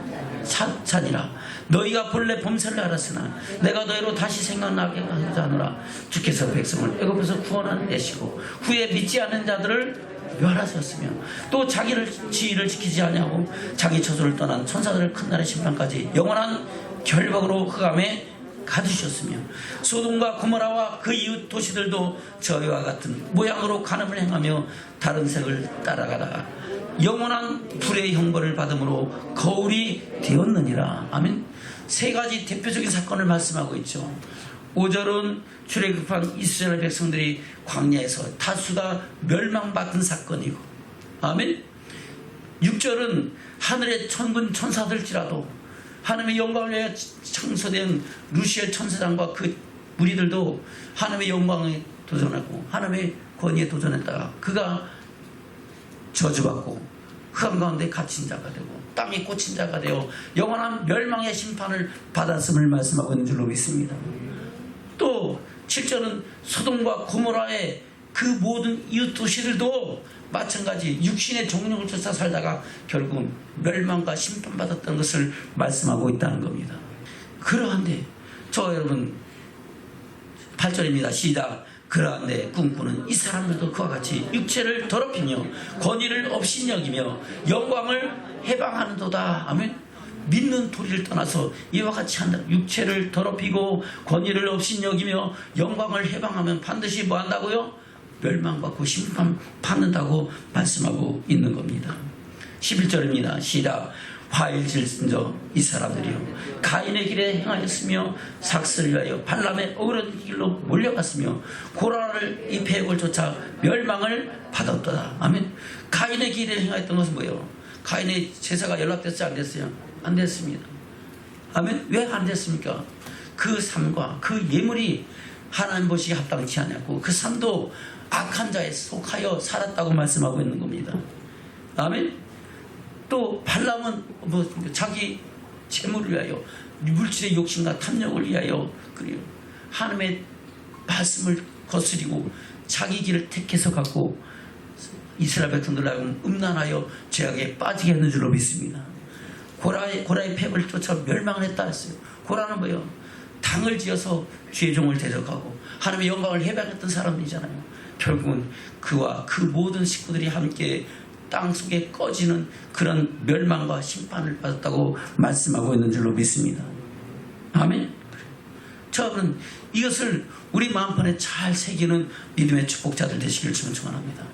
자니라. 너희가 본래 범죄를 알았으나 내가 너희로 다시 생각나게 하자 하노라. 주께서 백성을 애굽에서 구원하내시고 후에 믿지 않는 자들을 멸하셨으며 또 자기를 지위를 지키지 아니하고 자기 처소를 떠난 천사들을 큰 날의 심판까지 영원한 결박으로 흑암에 가두셨으며 소돔과 고모라와 그 이웃 도시들도 저희와 같은 모양으로 간음을 행하며 다른 색을 따라가다가 영원한 불의 형벌을 받음으로 거울이 되었느니라. 아멘. 세 가지 대표적인 사건을 말씀하고 있죠. 5절은 출애굽한 이스라엘 백성들이 광야에서 다수가 멸망받은 사건이고, 아멘. 6절은 하늘의 천군 천사들지라도 하나님의 영광을 위하여 창소된 루시엘 천사장과 그 무리들도 하나님의 영광에 도전하고 하나님의 권위에 도전했다가 그가 저주받고 흑암 가운데 갇힌 자가 되고 땅에 꽂힌 자가 되어 영원한 멸망의 심판을 받았음을 말씀하고 있는 줄로 믿습니다. 또 7절은 소돔과 고모라의 그 모든 이웃 도시들도 마찬가지 육신의 정욕을 쫓아 살다가 결국 멸망과 심판받았다는 것을 말씀하고 있다는 겁니다. 그러한데 저 여러분 8절입니다. 시작. 그러한데 꿈꾸는 이 사람들도 그와 같이 육체를 더럽히며 권위를 없이 여기며 영광을 해방하는도다. 아멘. 믿는 도리를 떠나서 이와 같이 한다. 육체를 더럽히고 권위를 없이 여기며 영광을 해방하면 반드시 뭐 한다고요? 멸망받고 심판 받는다고 말씀하고 있는 겁니다. 11절입니다. 시작. 화일질슨저 이 사람들이요 가인의 길에 행하였으며 삭스를 위하여 발람의 어그러진 길로 몰려갔으며 고라를 이 배역을 쫓아 멸망을 받았도다. 아멘. 가인의 길에 행하였던 것은 뭐예요? 가인의 제사가 연락됐어요? 안 됐어요? 안 됐습니다. 아멘. 왜 안 됐습니까? 그 삶과 그 예물이 하나님 보시기에 합당치 않았고 그 삶도 악한 자에 속하여 살았다고 말씀하고 있는 겁니다. 아멘. 또 발람은 자기 재물을 위하여 물질의 욕심과 탐욕을 위하여 그래요. 하나님의 말씀을 거스리고 자기 길을 택해서 갖고 이스라엘 백성들 하여금 음란하여 죄악에 빠지게 했는 줄로 믿습니다. 고라의 폐을 쫓아 멸망을 했다 했어요. 고라는 뭐예요? 당을 지어서 주의 종을 대적하고 하나님의 영광을 해방했던 사람이잖아요. 결국은 그와 그 모든 식구들이 함께 땅 속에 꺼지는 그런 멸망과 심판을 받았다고 말씀하고 있는 줄로 믿습니다. 아멘. 저는 이것을 우리 마음판에 잘 새기는 믿음의 축복자들 되시길 주면 축원합니다.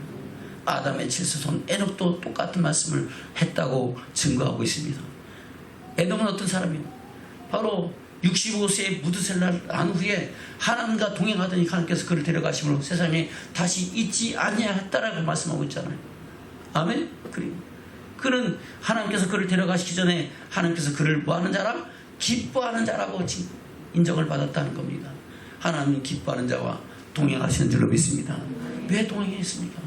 아담의 칠세손 에녹도 똑같은 말씀을 했다고 증거하고 있습니다. 에녹은 어떤 사람이에요? 바로 65세의 무드셀라를 안 후에 하나님과 동행하더니 하나님께서 그를 데려가심으로 세상에 다시 있지 아니하였다라고 말씀하고 있잖아요. 아멘? 그는 하나님께서 그를 데려가시기 전에 하나님께서 그를 뭐하는 자라? 기뻐하는 자라고 인정을 받았다는 겁니다. 하나님 기뻐하는 자와 동행하시는 줄로 믿습니다. 왜 동행했습니까?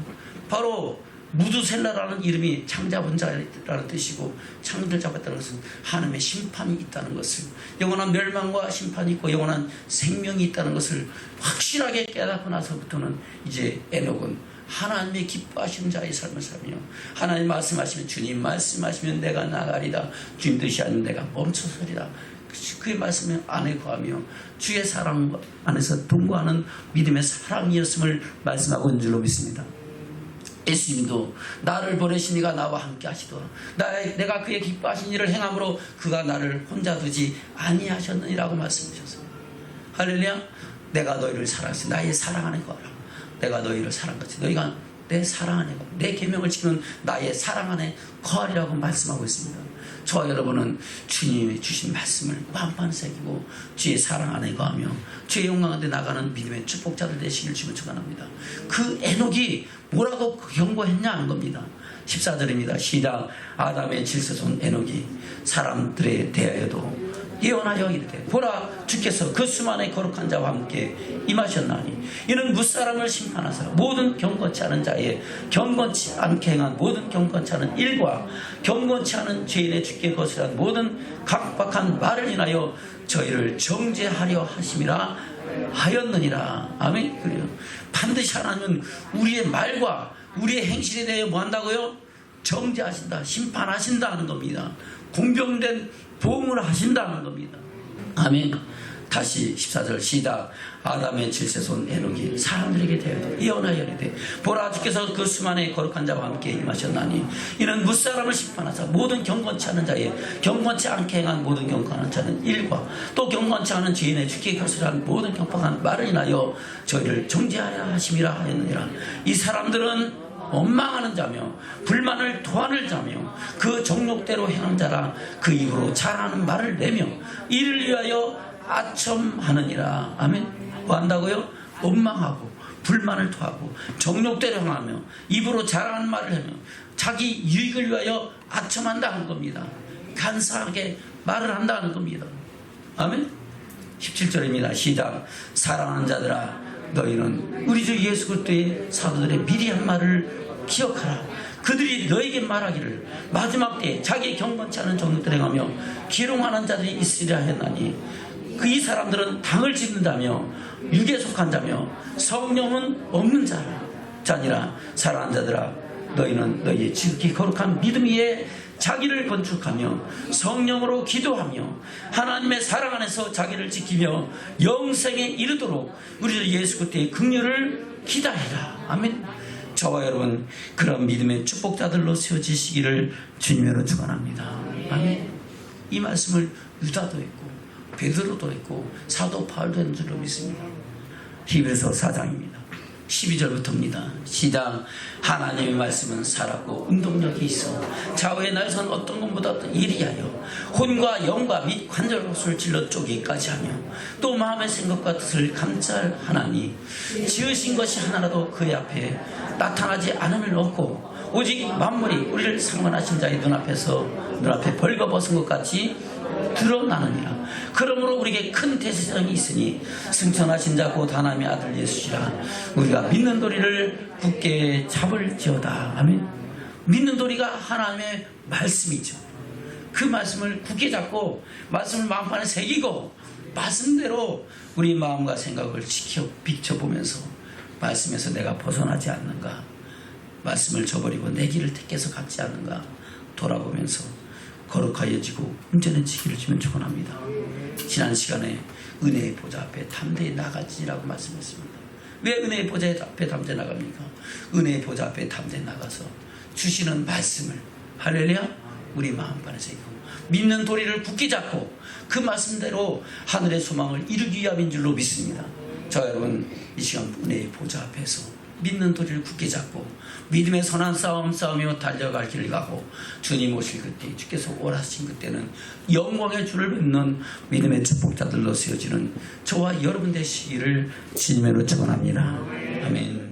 바로 무드셀라라는 이름이 창잡은 자라는 뜻이고 창조를 잡았다는 것은 하나님의 심판이 있다는 것을, 영원한 멸망과 심판이 있고 영원한 생명이 있다는 것을 확실하게 깨닫고 나서부터는 이제 에녹은 하나님의 기뻐하시는 자의 삶을 살며, 하나님 말씀하시면 주님 말씀하시면 내가 나가리다, 주님 뜻이 아니면 내가 멈춰서리다, 그의 말씀에 안에 거하며 주의 사랑 안에서 동거하는 믿음의 사랑이었음을 말씀하고 있는 줄로 믿습니다. 예수님도 나를 보내신 이가 나와 함께 하시도다, 내가 그의 기뻐하신 일을 행함으로 그가 나를 혼자 두지 아니하셨느니라고 말씀하셨어요. 할렐루야. 내가 너희를 사랑했어. 나의 사랑 안에 거하라. 내가 너희를 사랑같이 너희가 내 사랑 안에 거하라. 내 계명을 지키는 나의 사랑 안에 거하리라고 말씀하고 있습니다. 저와 여러분은 주님이 주신 말씀을 마음판에 새기고 주의 사랑 안에 거하며 주의 영광 안에 나가는 믿음의 축복자들 되시길 주면 축원합니다. 그 에녹이 뭐라고 경고했냐 하는 겁니다. 14절입니다. 시작. 아담의 칠세손 에녹이 사람들에 대하여도 예언하여 이르되 보라 주께서 그 수만의 거룩한 자와 함께 임하셨나니 이는 무사람을 심판하사 모든 경건치 않은 자의 경건치 않게 행한 모든 경건치 않은 일과 경건치 않은 죄인의 주께 거스란 모든 각박한 말을 인하여 저희를 정죄하려 하심이라 하였느니라. 아멘. 그래요. 반드시 하나님은 우리의 말과 우리의 행실에 대해 뭐 한다고요? 정죄하신다, 심판하신다 하는 겁니다. 공평된 보응을 하신다는 겁니다. 아멘. 다시 14절 시작. 아담의 칠세손 에녹이 사람들에게 대하여 예언하여 이르되 보라 주께서 그 수만의 거룩한 자와 함께 임하셨나니 이는 무사람을 심판하사 모든 경건치 않은 자의 경건치 않게 행한 모든 경건치 않은 일과 또 경건치 않은 죄인의 주께 결실한 모든 경박한 말을 인하여 저희를 정죄하여 하심이라 하였느니라. 이 사람들은 원망하는 자며 불만을 토하는 자며 그 정욕대로 행한 자라 그 입으로 잘하는 말을 내며 이를 위하여 아첨하느니라. 아멘. 뭐 한다고요? 원망하고 불만을 토하고 정욕대로 행하며 입으로 잘하는 말을 하며 자기 유익을 위하여 아첨한다는 겁니다. 간사하게 말을 한다는 겁니다. 아멘. 17절입니다. 시작. 사랑하는 자들아 너희는 우리 주 예수 그리스도의 사도들의 미리 한 말을 기억하라. 그들이 너에게 말하기를 마지막 때에 자기 경건치 않은 정욕대로 행하며 기롱하는 자들이 있으리라 했나니 그 이 사람들은 당을 짓는다며 육에 속한 자며 성령은 없는 자니라. 사랑하는 자들아 너희는 너희의 지극히 거룩한 믿음 위에 자기를 건축하며 성령으로 기도하며 하나님의 사랑 안에서 자기를 지키며 영생에 이르도록 우리 예수 그리스도의 긍휼을 기다리라. 아멘. 저와 여러분 그런 믿음의 축복자들로 세워지시기를 주님으로 축원합니다. 아멘. 이 말씀을 유다도 했고 베드로도 했고 사도 바울도 했는 줄로 믿습니다. 히브리서 4장입니다. 12절부터입니다. 시작. 하나님의 말씀은 살았고 운동력이 있어 좌우의 날선 어떤 것보다 예리하여 혼과 영과 및 관절옷을 찔러 쪼개기까지 하며 또 마음의 생각과 뜻을 감찰하나니 지으신 것이 하나라도 그의 앞에 나타나지 않음을 없고 오직 만물이 우리를 상관하신 자의 눈앞에 벌거벗은 것 같이 드러나느니라. 그러므로 우리에게 큰 대제사장이 있으니 승천하신 자 곧 하나님의 아들 예수시라. 우리가 믿는 도리를 굳게 잡을지어다. 아멘. 믿는 도리가 하나님의 말씀이죠. 그 말씀을 굳게 잡고 말씀을 마음판에 새기고 말씀대로 우리 마음과 생각을 비춰보면서 말씀에서 내가 벗어나지 않는가, 말씀을 저버리고 내 길을 택해서 갔지 않는가 돌아보면서 거룩하여지고 온전해지기를 주면 축원합니다. 지난 시간에 은혜의 보좌 앞에 담대히 나가지라고 말씀했습니다. 왜 은혜의 보좌 앞에 담대히 나갑니까? 은혜의 보좌 앞에 담대히 나가서 주시는 말씀을 할렐루야 우리 마음판에서 있고 믿는 도리를 굳게 잡고 그 말씀대로 하늘의 소망을 이루기 위함인 줄로 믿습니다. 저 여러분 이 시간 은혜의 보좌 앞에서 믿는 도리를 굳게 잡고 믿음의 선한 싸움 싸우며 달려갈 길을 가고 주님 오실 그때 주께서 오라신 그때는 영광의 주를 뵙는 믿음의 축복자들로 세워지는 저와 여러분 되시기를 주님으로 축원합니다. 아멘.